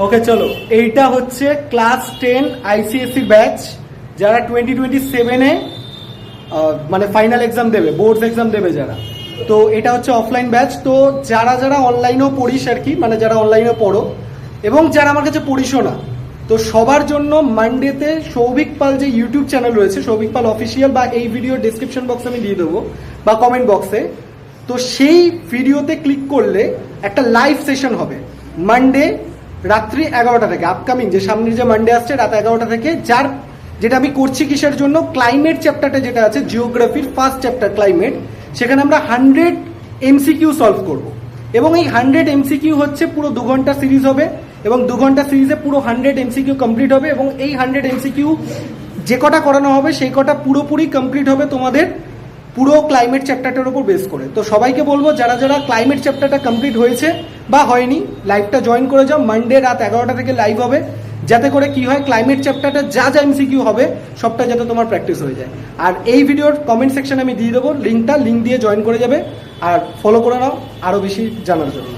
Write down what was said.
ওকে চলো, এইটা হচ্ছে ক্লাস 10 আইসিএসসি ব্যাচ, যারা 2027-এ মানে ফাইনাল এক্সাম দেবে, বোর্ডস এক্সাম দেবে যারা। তো এটা হচ্ছে অফলাইন ব্যাচ। তো যারা যারা অনলাইনেও পড়িস আর কি, মানে যারা অনলাইনে পড়ো এবং যারা আমার কাছে পড়িসও না, তো সবার জন্য মানডেতে সৌভিক পাল যে ইউটিউব চ্যানেল রয়েছে, সৌভিক পাল অফিসিয়াল, বা এই ভিডিও ডিসক্রিপশন বক্সে আমি দিয়ে দেবো বা কমেন্ট বক্সে, তো সেই ভিডিওতে ক্লিক করলে একটা লাইভ সেশন হবে মানডে রাত্রি 11টা থেকে। আপকামিং যে সামনের যে মানডে আসছে রাত 11টা থেকে, যার যেটা আমি করছি কিসের জন্য, ক্লাইমেট চ্যাপ্টারটা যেটা আছে জিওগ্রাফির ফার্স্ট চ্যাপ্টার ক্লাইমেট, সেখানে আমরা 100 এমসিকিউ সলভ করব। এবং এই 100 এমসিকিউ হচ্ছে পুরো 2 ঘন্টা সিরিজ হবে, এবং 2 ঘন্টা সিরিজে পুরো 100 এমসিকিউ কমপ্লিট হবে। এবং এই 100 এমসিকিউ যে কটা করানো হবে সেই কটা পুরোপুরি কমপ্লিট হবে তোমাদের পুরো ক্লাইমেট চ্যাপ্টারটার উপর বেস করে। তো সবাইকে বলবো যারা যারা ক্লাইমেট চ্যাপ্টারটা কমপ্লিট হয়েছে বা হয়নি, লাইভটা জয়েন করে যাও। মানডে রাত 11টা থেকে লাইভ হবে, যাতে করে কি হয়, ক্লাইমেট চ্যাপ্টারটা যা যা এমসিকিউ হবে সবটা যাতে তোমার প্র্যাকটিস হয়ে যায়। আর এই ভিডিওর কমেন্ট সেকশনে আমি দিয়ে দেবো লিঙ্ক দিয়ে জয়েন করে যাবে আর ফলো করে নাও আরও বেশি জানার জন্য।